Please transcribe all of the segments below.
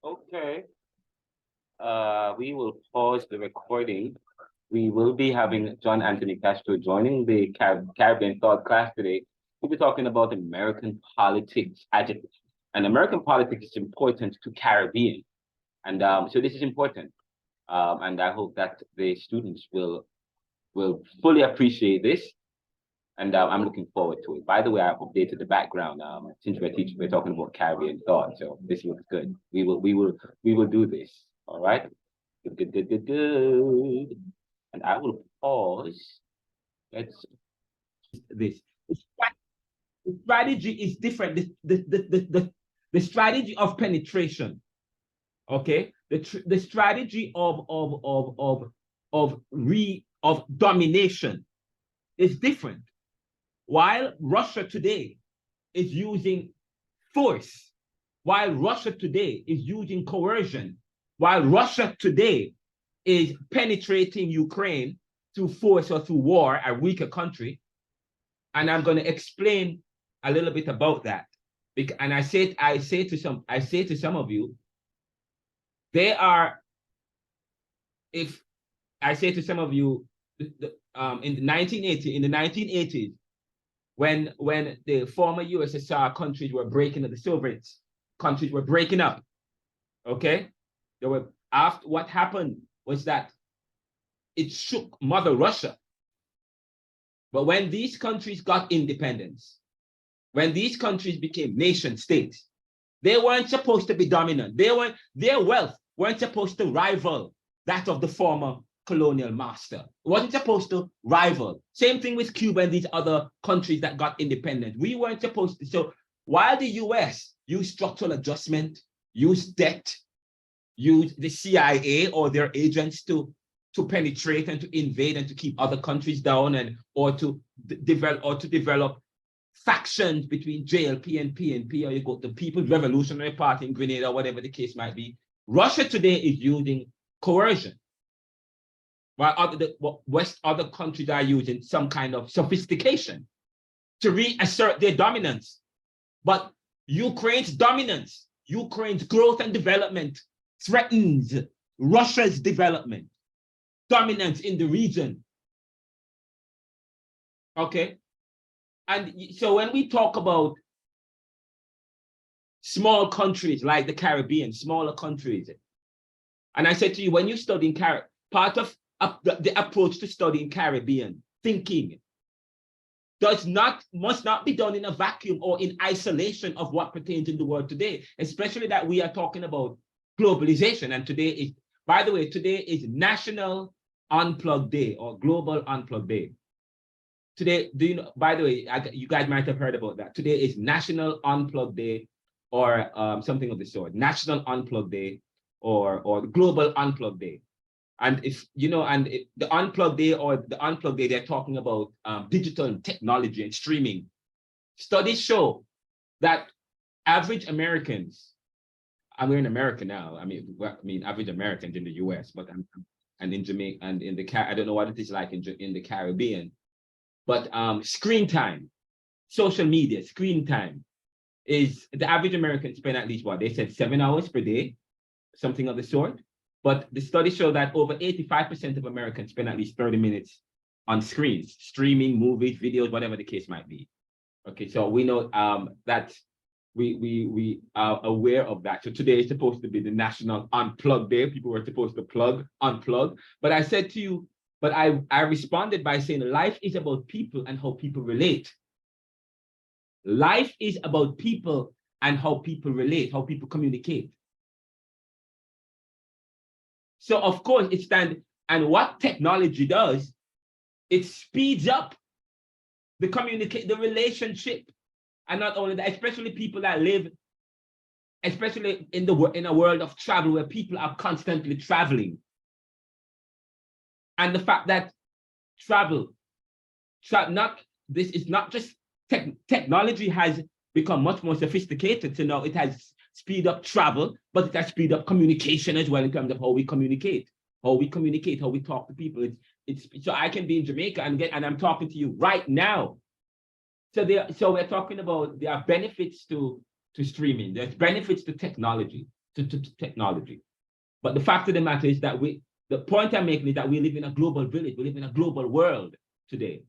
Okay. We will pause the recording. We will be having John A Castro joining the Caribbean Thought class today. We'll be talking about American politics and American politics is important to Caribbean. And so this is important. And I hope that the students will fully appreciate this. And I'm looking forward to it. By the way, I've updated the background. Since we're talking about Caribbean thought, so this looks good. We will do this. All right. Good. And I will pause. Let's this. The strategy is different. The strategy of penetration. Okay. The strategy of domination is different. While Russia today is using force, while Russia today is using coercion, while Russia today is penetrating Ukraine through force or through war, a weaker country, and I'm going to explain a little bit about that. And I say to some of you, they are. If I say to some of you, in the 1980s. When the former USSR countries were breaking up, the Soviet countries were breaking up, okay? What happened was that it shook Mother Russia. But when these countries got independence, when these countries became nation states, they weren't supposed to be dominant. Their wealth weren't supposed to rival that of the former colonial master. It wasn't supposed to rival. Same thing with Cuba and these other countries that got independent. We weren't supposed to. So while the US used structural adjustment, used debt, used the CIA or their agents to penetrate and to invade and to keep other countries down or to develop factions between JLP and PNP, or you go to the People's Revolutionary Party in Grenada, whatever the case might be. Russia today is using coercion, while other countries are using some kind of sophistication to reassert their dominance. But Ukraine's dominance, Ukraine's growth and development threatens Russia's development, dominance in the region. Okay? And so when we talk about small countries like the Caribbean, smaller countries, and I said to you, when you study in Caribbean, part of the approach to studying Caribbean thinking must not be done in a vacuum or in isolation of what pertains in the world today, especially that we are talking about globalization. And today is, by the way, today is National Unplugged Day or Global Unplugged Day. Today, do you know, by the way, you guys might have heard about that. Today is National Unplugged Day or something of the sort, National Unplugged Day or Global Unplugged Day. And if you know, the Unplugged Day, they're talking about digital technology and streaming. Studies show that average Americans, and we're in America now. I mean, average Americans in the U.S., but and in Jamaica and in the I don't know what it is like in the Caribbean, but screen time, social media, screen time is the average American spend at least what they said 7 hours per day, something of the sort. But the studies show that over 85% of Americans spend at least 30 minutes on screens, streaming, movies, videos, whatever the case might be. Okay, so we know that we are aware of that. So today is supposed to be the National Unplugged Day. People were supposed to unplug. But I said to you, but I responded by saying life is about people and how people relate. Life is about people and how people relate, how people communicate. So of course it stands, and what technology does, it speeds up the relationship, and not only that, especially people that live, especially in a world of travel where people are constantly traveling, and the fact that this is not just technology has become much more sophisticated, so now it has speed up travel, but it has speed up communication as well in terms of how we communicate, how we talk to people. So I can be in Jamaica and I'm talking to you right now. So we're talking about there are benefits to streaming. There's benefits to technology. to technology. But the fact of the matter is that the point I'm making is that we live in a global village. We live in a global world today,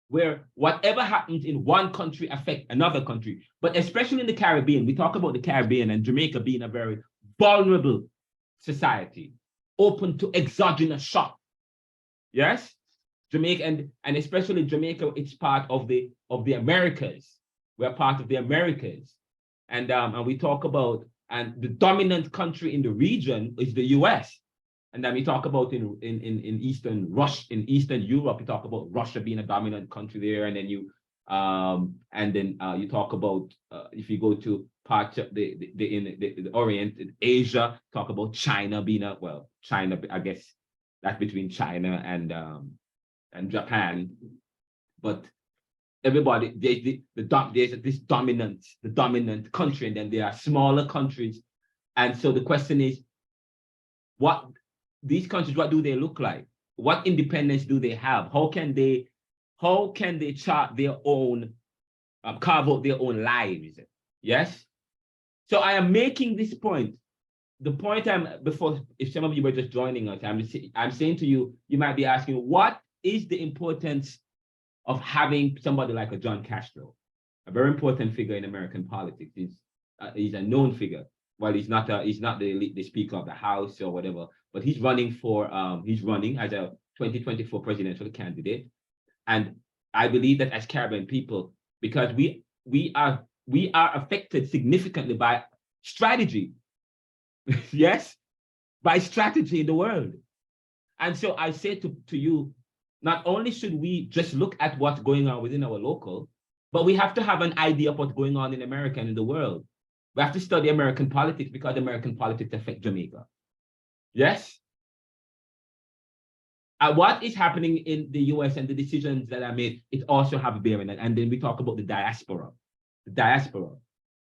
where whatever happens in one country affects another country. But especially in the Caribbean, we talk about the Caribbean and Jamaica being a very vulnerable society, open to exogenous shock. Yes? Jamaica, and especially Jamaica, it's part of the Americas. We're part of the Americas. And we talk about, and the dominant country in the region is the US. And then we talk about in Eastern Europe, we talk about Russia being a dominant country there. And then you talk about if you go to parts of the Orient, in Asia, talk about China being China, I guess that's between China and Japan. But everybody, there's this dominant country, and then there are smaller countries. And so the question is, what these countries, what do they look like? What independence do they have? How can they chart their own, carve out their own lives? Yes. So I am making this point. The point if some of you were just joining us, I'm saying to you, you might be asking, what is the importance of having somebody like a John Castro, a very important figure in American politics? He's a known figure. Well, he's not the Speaker of the House or whatever, but he's running as a 2024 presidential candidate. And I believe that as Caribbean people, because we are affected significantly by strategy, yes, by strategy in the world. And so I say to you, not only should we just look at what's going on within our local, but we have to have an idea of what's going on in America and in the world. We have to study American politics because American politics affect Jamaica. Yes? What is happening in the US and the decisions that are made, it also have a bearing. And then we talk about the diaspora,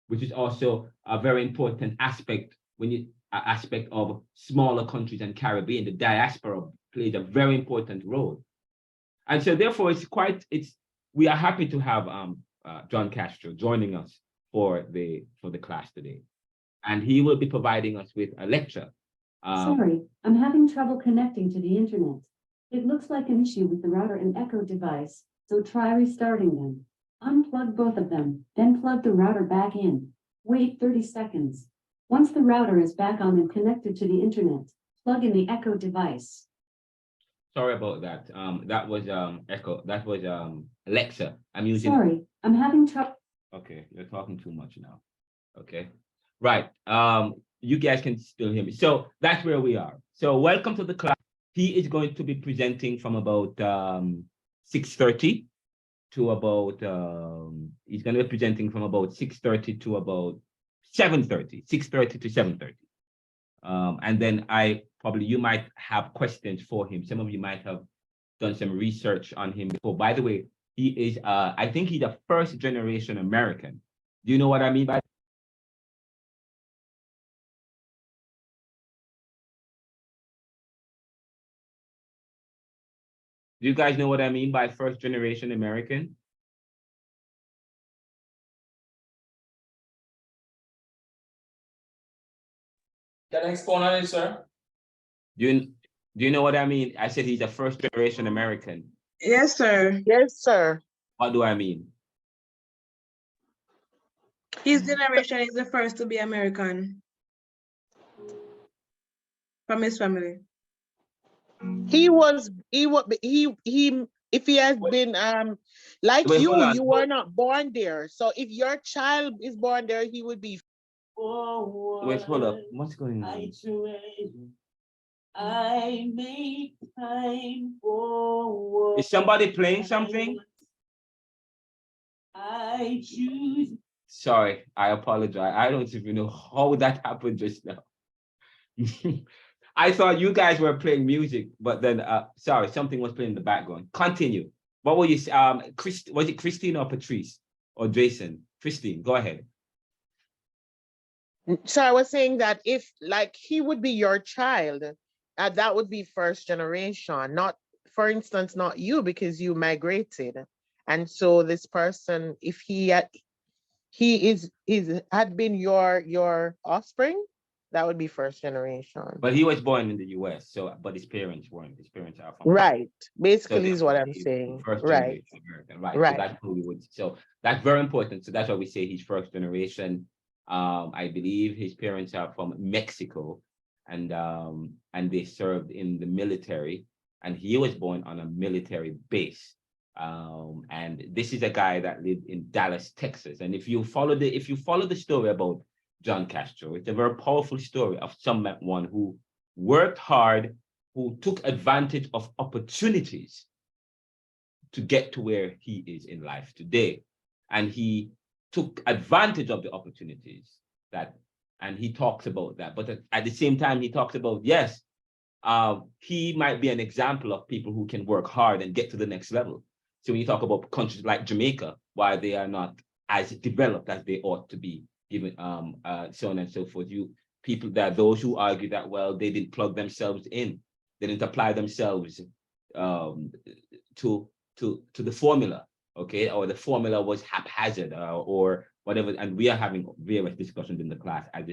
which is also a very important aspect aspect of smaller countries and Caribbean. The diaspora plays a very important role. And so therefore we are happy to have John Castro joining us for the class today. And he will be providing us with a lecture. Sorry, I'm having trouble connecting to the internet. It looks like an issue with the router and echo device, so try restarting them. Unplug both of them, then plug the router back in. Wait 30 seconds. Once the router is back on and connected to the internet, plug in the echo device. Sorry about that. That was echo. That was Alexa. I'm using. Sorry, I'm having trouble. Okay, you're talking too much now. Okay, right. You guys can still hear me. So that's where we are. So welcome to the class. He is going to be presenting from about 6:30 to about. He's going to be presenting from about 6:30 to about 7:30. 6:30 to 7:30. And then you might have questions for him. Some of you might have done some research on him before. By the way, he is, I think he's a first generation American. Do you know what I mean by that? Do you guys know what I mean by first generation American? Can I expound on it, sir? Do you know what I mean? I said he's a first generation American. Yes, sir. Yes, sir. What do I mean? His generation is the first to be American from his family. If he has been like Wait, you were not born there. So if your child is born there, he would be. Wait, hold up. What's going on? I make time for. Is somebody playing something? I choose. Sorry, I apologize. I don't even know how that happened just now. I thought you guys were playing music, but then sorry, something was playing in the background. Continue. What were you was it Christine or Patrice or Jason? Christine, go ahead. So I was saying that if like he would be your child, that would be first generation, not, for instance, not you, because you migrated. And so this person, if he had been your offspring, That would be first generation. But he was born in the US, so but his parents weren't. His parents are from Right. So Basically is what therefore, I'm he's saying. first Right. generation American, right? So Right. that's who we would. So that's very important. So that's why we say he's first generation. I believe his parents are from Mexico, and they served in the military, and he was born on a military base. And this is a guy that lived in Dallas, Texas. And if you follow the story about John Castro, it's a very powerful story of someone who worked hard, who took advantage of opportunities to get to where he is in life today. And he took advantage of the opportunities and he talks about that. But at the same time, he talks about, yes, he might be an example of people who can work hard and get to the next level. So when you talk about countries like Jamaica, why they are not as developed as they ought to be, given so on and so forth. Those who argue that, well, they didn't plug themselves in, they didn't apply themselves to the formula, okay, or the formula was haphazard or whatever. And we are having various discussions in the class as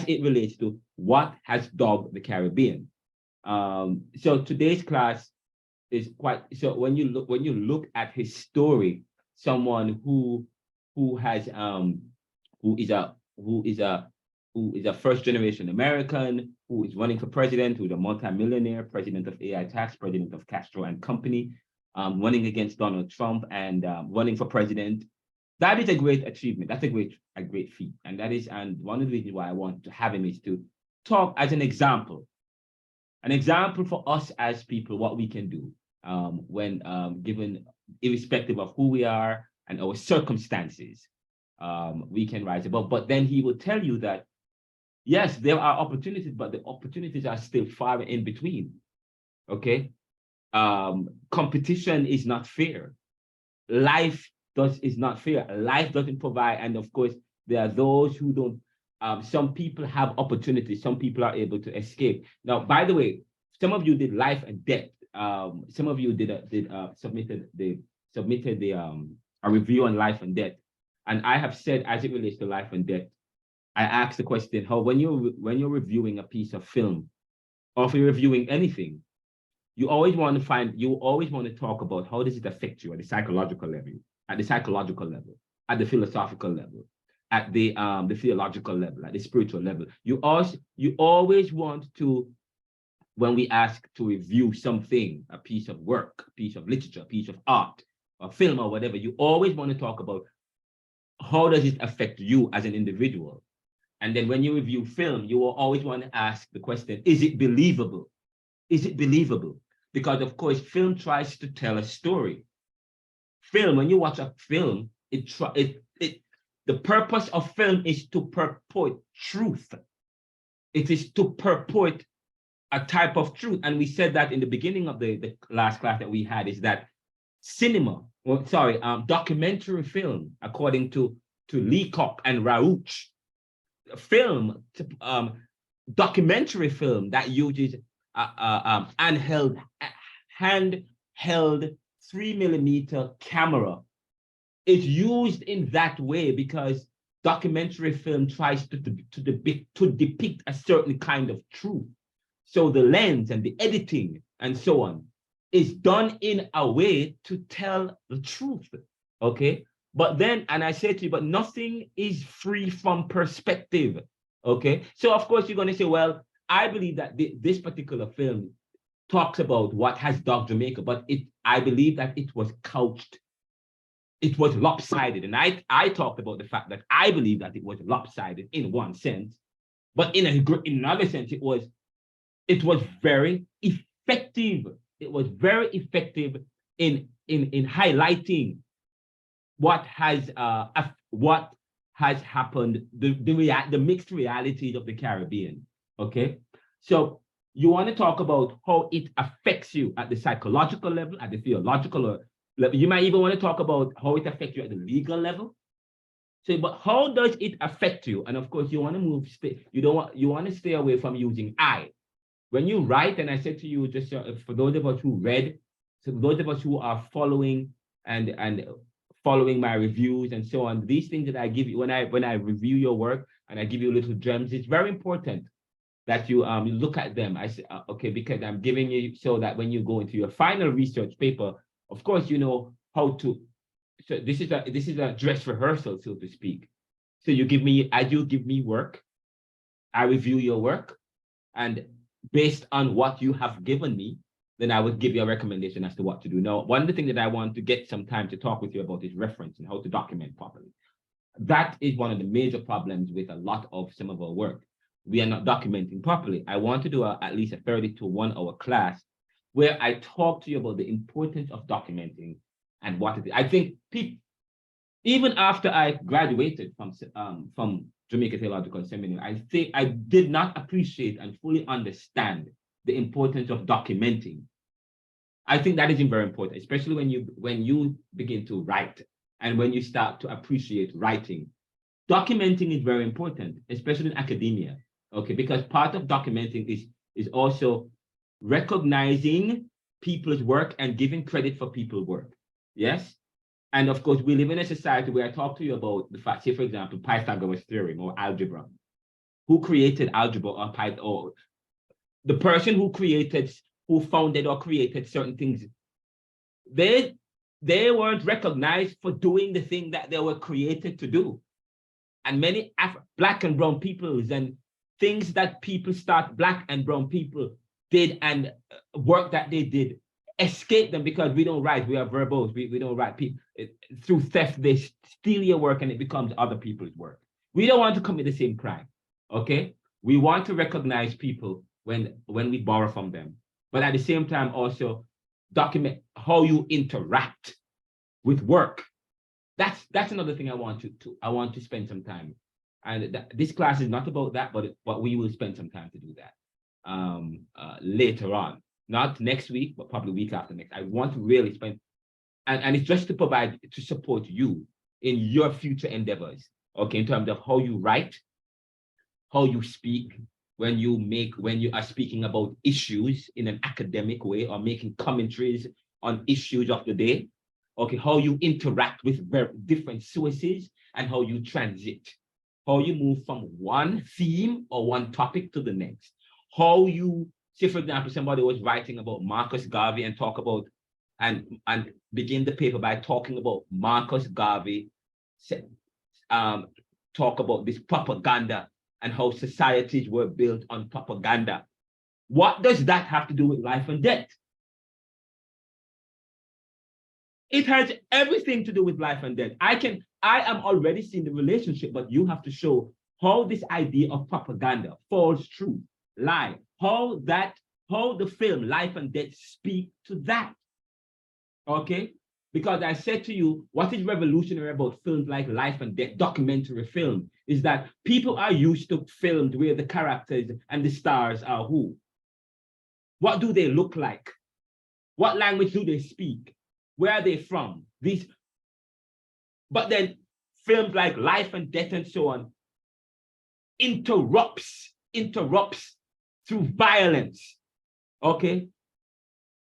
it relates to what has dogged the Caribbean. So today's class is quite, so when you look at his story, someone who is a first generation American, who is running for president, who's a multimillionaire, president of AI Tax, president of Castro and Company, running against Donald Trump and running for president. That is a great achievement. That's a great feat. And one of the reasons why I want to have him is to talk as an example for us as people, what we can do when given, irrespective of who we are and our circumstances, we can rise above. But then he will tell you that, yes, there are opportunities, but the opportunities are still far in between, okay? Competition is not fair. Life is not fair. Life doesn't provide, and of course, there are those who don't. Some people have opportunities. Some people are able to escape. Now, by the way, some of you did life and death. Some of you submitted a review on life and death. And I have said, as it relates to life and death, I asked the question: how when you're reviewing a piece of film, or if you're reviewing anything, you always want to talk about how does it affect you at the psychological level, at the philosophical level, at the theological level, at the spiritual level. You always want to, when we ask to review something, a piece of work, a piece of literature, a piece of art, a film or whatever, you always want to talk about how does it affect you as an individual. And then when you review film, you will always want to ask the question, is it believable? Is it believable? Because of course, film tries to tell a story. Film, when you watch a film, the purpose of film is to purport truth. It is to purport a type of truth. And we said that in the beginning of the last class that we had, is that documentary film, according to Leacock and Rauch, film, documentary film that uses handheld 3mm camera is used in that way because documentary film tries to depict a certain kind of truth. So the lens and the editing and so on is done in a way to tell the truth, okay? But then, and I say to you, but nothing is free from perspective, okay? So of course you're gonna say, well, I believe that this particular film talks about what has dogged Jamaica, but I believe that it was couched, it was lopsided. And I talked about the fact that I believe that it was lopsided in one sense, but in another sense, it was very effective. It was very effective in highlighting what has happened, the mixed realities of the Caribbean. Okay, so you want to talk about how it affects you at the psychological level, at the theological level. You might even want to talk about how it affects you at the legal level. So, but how does it affect you? And of course, you want to you want to stay away from using I. When you write, and I said to you, just for those of us who read, so those of us who are following and following my reviews and so on. These things that I give you when I review your work and I give you little gems, it's very important that you look at them. I say, okay, because I'm giving you so that when you go into your final research paper, of course, you know how to. So this is a dress rehearsal, so to speak. So you give me, as you give me work, I review your work, and based on what you have given me, then I would give you a recommendation as to what to do. Now, one of the things that I want to get some time to talk with you about is reference and how to document properly. That is one of the major problems with a lot of some of our work. We are not documenting properly. I want to do at least a 30 to 1 hour class where I talk to you about the importance of documenting and what it is. I think people, even after I graduated from Jamaica Theological Seminary, I think I did not appreciate and fully understand the importance of documenting. I think that is very important, especially when you begin to write and when you start to appreciate writing. Documenting is very important, especially in academia, okay? Because part of documenting is also recognizing people's work and giving credit for people's work, yes? And of course, we live in a society where I talk to you about the fact, say, for example, Pythagoras theorem or algebra. Who created algebra or the person who founded or created certain things, they weren't recognized for doing the thing that they were created to do. And many Black and brown peoples and things that Black and brown people did and work that they did escape them because we don't write, we are verbose, we don't write. People, through theft, they steal your work and it becomes other people's work. We don't want to commit the same crime, okay? We want to recognize people when we borrow from them, but at the same time also document how you interact with work. That's another thing I want to spend some time. And this class is not about that, but we will spend some time to do that later on. Not next week, but probably week after next. I want to really spend, and it's just to support you in your future endeavors, okay, in terms of how you write, how you speak, when you are speaking about issues in an academic way or making commentaries on issues of the day, okay, how you interact with different sources and how you transit, how you move from one theme or one topic to the next, how you, say, for example, somebody was writing about Marcus Garvey and talk about, and begin the paper by talking about Marcus Garvey, talk about this propaganda and how societies were built on propaganda. What does that have to do with life and death? It has everything to do with life and death. I am already seeing the relationship, but you have to show how this idea of propaganda, false truth, lie, how the film Life and Death speak to that, okay? Because I said to you, what is revolutionary about films like Life and Death, documentary film, is that people are used to films where the characters and the stars are who? What do they look like? What language do they speak? Where are they from? But then films like Life and Death and so on interrupts through violence, okay,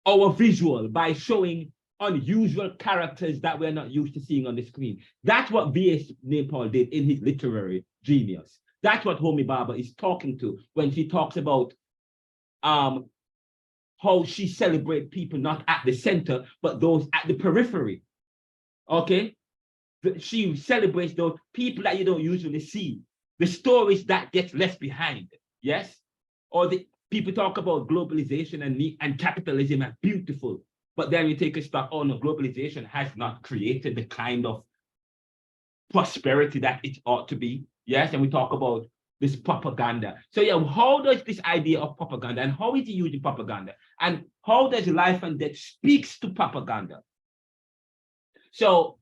our visual by showing unusual characters that we're not used to seeing on the screen. That's what V.S. Naipaul did in his literary genius. That's what Homi Bhabha is talking to when she talks about how she celebrates people not at the center, but those at the periphery, okay? She celebrates those people that you don't usually see, the stories that get left behind, yes? Or the people talk about globalization and capitalism as beautiful, but then you take a stop, oh no, globalization has not created the kind of prosperity that it ought to be, yes? And we talk about this propaganda. So yeah, how does this idea of propaganda and how is he using propaganda? And how does Life and Death speaks to propaganda? So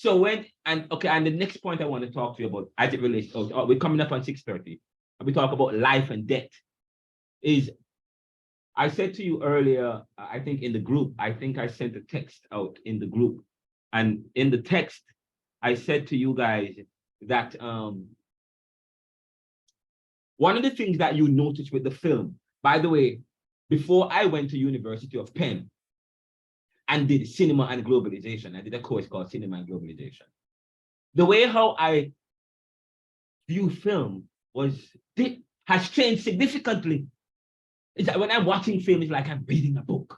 when, and the next point I want to talk to you about as it relates, we're coming up on 6:30, and we talk about life and death, is, I said to you earlier, I think in the group, I think I sent a text out in the group, and in the text, I said to you guys that one of the things that you notice with the film, by the way, before I went to University of Penn, and did cinema and globalization. I did a course called Cinema and Globalization. The way how I view film has changed significantly. It's that when I'm watching film, it's like I'm reading a book.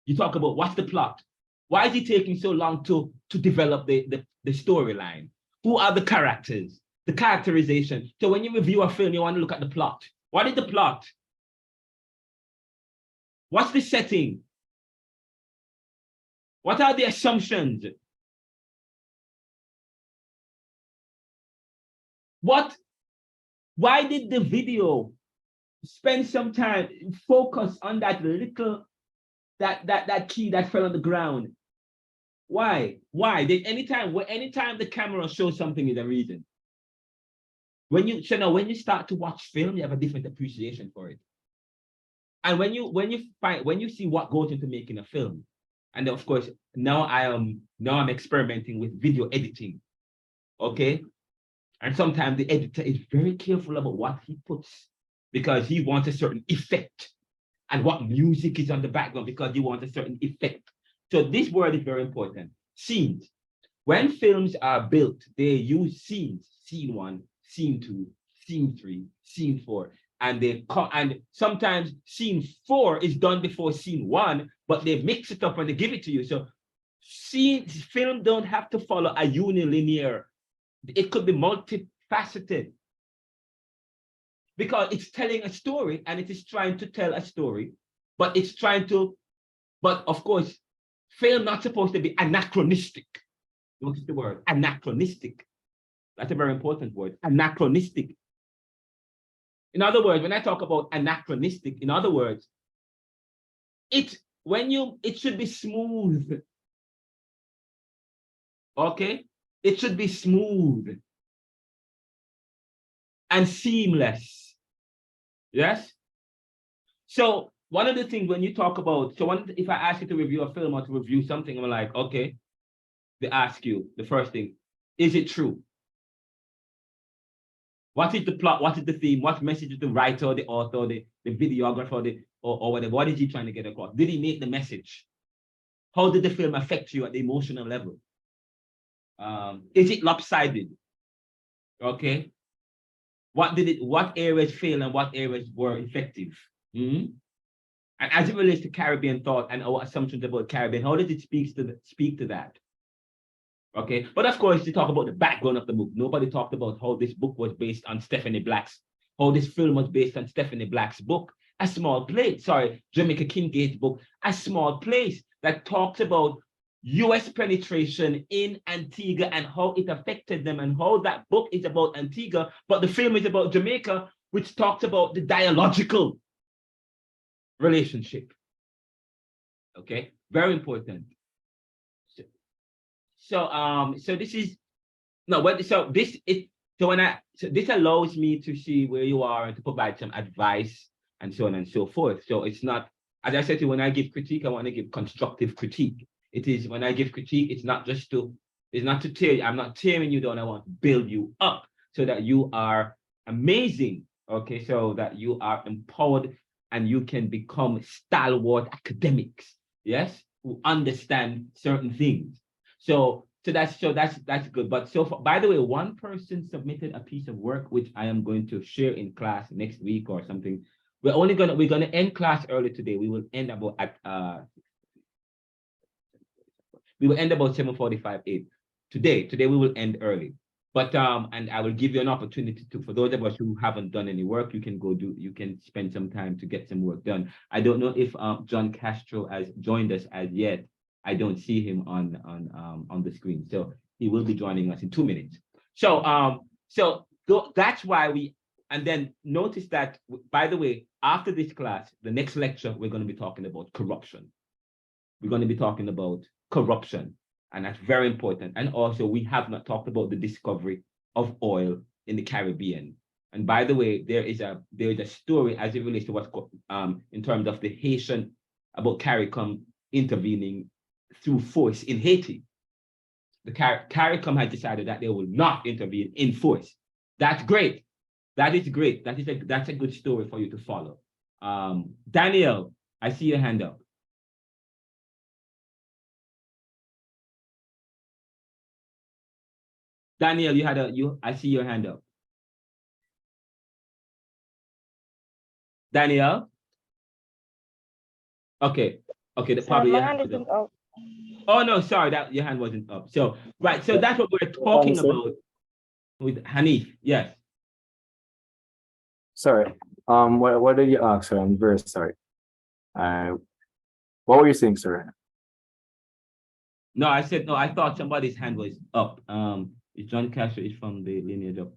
You talk about what's the plot? Why is it taking so long to develop the storyline? Who are the characters? The characterization. So when you review a film, you want to look at the plot. What is the plot? What's the setting? What are the assumptions? Why did the video spend some time, focus on that little, that key that fell on the ground? Why? Anytime the camera shows something is a reason. When you start to watch film, you have a different appreciation for it. And when you see what goes into making a film, and of course now I'm experimenting with video editing, okay? And sometimes the editor is very careful about what he puts because he wants a certain effect, and what music is on the background because he wants a certain effect. So this word is very important. Scenes. When films are built, they use scenes. Scene 1, scene 2, scene 3, scene 4. And sometimes scene 4 is done before scene 1, but they mix it up and they give it to you. So film don't have to follow a unilinear. It could be multifaceted because it's telling a story and it is trying to tell a story, but of course, film not supposed to be anachronistic. Notice the word anachronistic. That's a very important word, anachronistic. In other words, when I talk about anachronistic, in other words, it should be smooth. Okay? It should be smooth and seamless. Yes? So one of the things when you talk about, if I ask you to review a film or to review something, I'm like, okay, they ask you the first thing, is it true? What is the plot? What is the theme? What message is the writer, the author, the videographer, or whatever? What is he trying to get across? Did he make the message? How did the film affect you at the emotional level? Is it lopsided? Okay. What areas failed and what areas were effective? And as it relates to Caribbean thought and our assumptions about Caribbean, how does it speak to that? Okay, but of course, you talk about the background of the book. Nobody talked about how this book was based on how this film was based on Stephanie Black's book, A Small Place. Sorry, Jamaica Kincaid's book, A Small Place, that talks about US penetration in Antigua and how it affected them, and how that book is about Antigua, but the film is about Jamaica, which talks about the dialogical relationship. Okay, very important. So this allows me to see where you are and to provide some advice and so on and so forth. So it's not, as I said to you, when I give critique, I want to give constructive critique. It is when I give critique, it's not to tear you. I'm not tearing you down. I want to build you up so that you are amazing. Okay, so that you are empowered and you can become stalwart academics. Yes, who understand certain things. So that's good. But so far, by the way, one person submitted a piece of work which I am going to share in class next week or something. We're gonna end class early today. We will end about 7:45, 8. Today we will end early. But and I will give you an opportunity to, for those of us who haven't done any work, you can spend some time to get some work done. I don't know if John Castro has joined us as yet. I don't see him on the screen. So he will be joining us in 2 minutes. So that's why and then notice that, by the way, after this class, the next lecture, we're going to be talking about corruption. We're going to be talking about corruption, and that's very important. And also, we have not talked about the discovery of oil in the Caribbean. And by the way, there is a story as it relates to what's in terms of the Haitian, about CARICOM intervening through force in Haiti. The CARICOM has decided that they will not intervene in force. That's great. That is great. That's a good story for you to follow. Daniel, I see your hand up. Daniel, I see your hand up. Daniel? Okay, probably your hand was up. Oh no, sorry, that your hand wasn't up. So, right, so that's what we're talking about with Hanif, yes. Sorry. What did you ask, sir? I'm very sorry. What were you saying, sir? No, I said, no, I thought somebody's hand was up. Is John Castro is from the lineage of.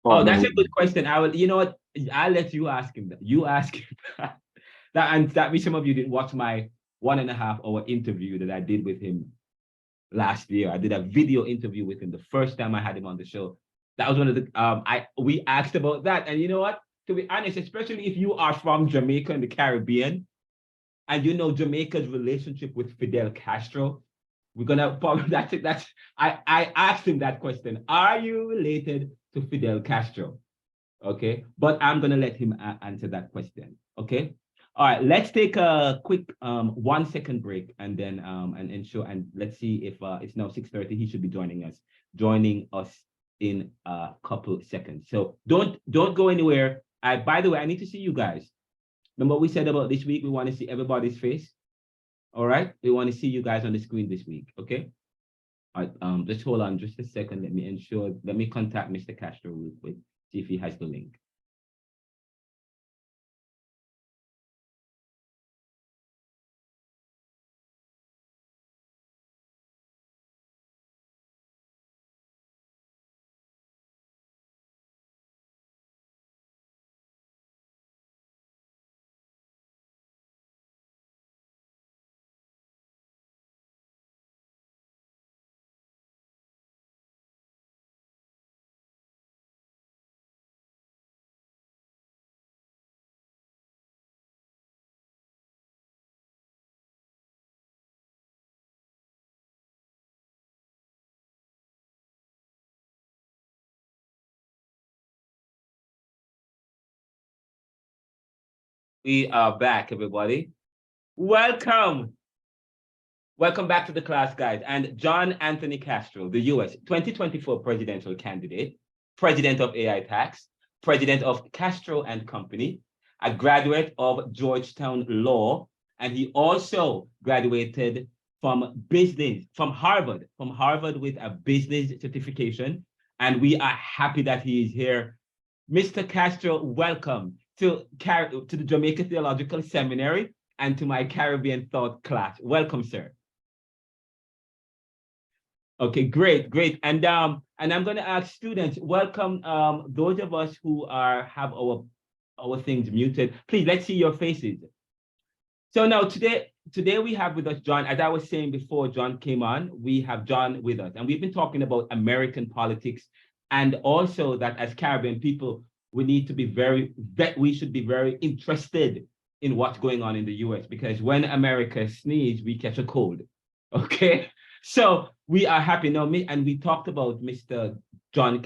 Oh, that's no. a good question. You know what? I'll let you ask him that. You ask him that. And that means some of you didn't watch my 1.5 hour interview that I did with him last year. I did a video interview with him the first time I had him on the show. That was one of the we asked about that. And you know what? To be honest, especially if you are from Jamaica and the Caribbean, and you know Jamaica's relationship with Fidel Castro, we're gonna probably I asked him that question. Are you related to Fidel Castro? Okay, but I'm gonna let him answer that question. Okay. All right, let's take a quick 1 second break and then and let's see if it's now 6:30. He should be joining us in a couple seconds. So don't go anywhere. By the way, I need to see you guys. Remember what we said about this week? We want to see everybody's face. All right, we want to see you guys on the screen this week. Okay. All right. Just hold on just a second. Let me contact Mr. Castro real quick. See if he has the link. We are back, everybody. Welcome back to the class, guys. And John Anthony Castro, the US 2024 presidential candidate, president of AI Tax, president of Castro and Company, a graduate of Georgetown Law, and he also graduated from Harvard with a business certification. And we are happy that he is here. Mr. Castro, welcome to the Jamaica Theological Seminary and to my Caribbean Thought class. Welcome, sir. Okay, great. And I'm going to ask students, welcome those of us who have our things muted. Please, let's see your faces. So now today we have with us John. As I was saying before John came on, we have John with us, and we've been talking about American politics, and also that as Caribbean people, we should be very interested in what's going on in the US, because when America sneezes, we catch a cold. Okay, so we are happy now. We talked about Mr. John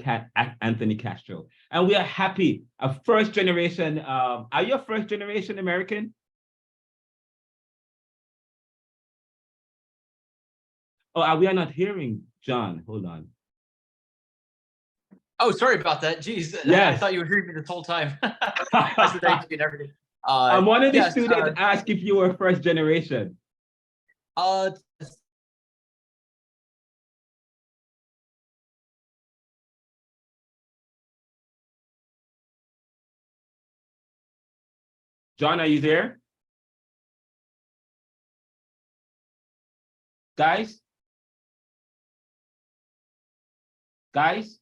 Anthony Castro, and we are happy. A first generation. Are you a first generation American? Oh, we are not hearing John. Hold on. Oh, sorry about that. Jeez, yes. I thought you were hearing me this whole time. That's the thank you and everything. One of the students asked if you were first generation. John, are you there? Guys? Guys?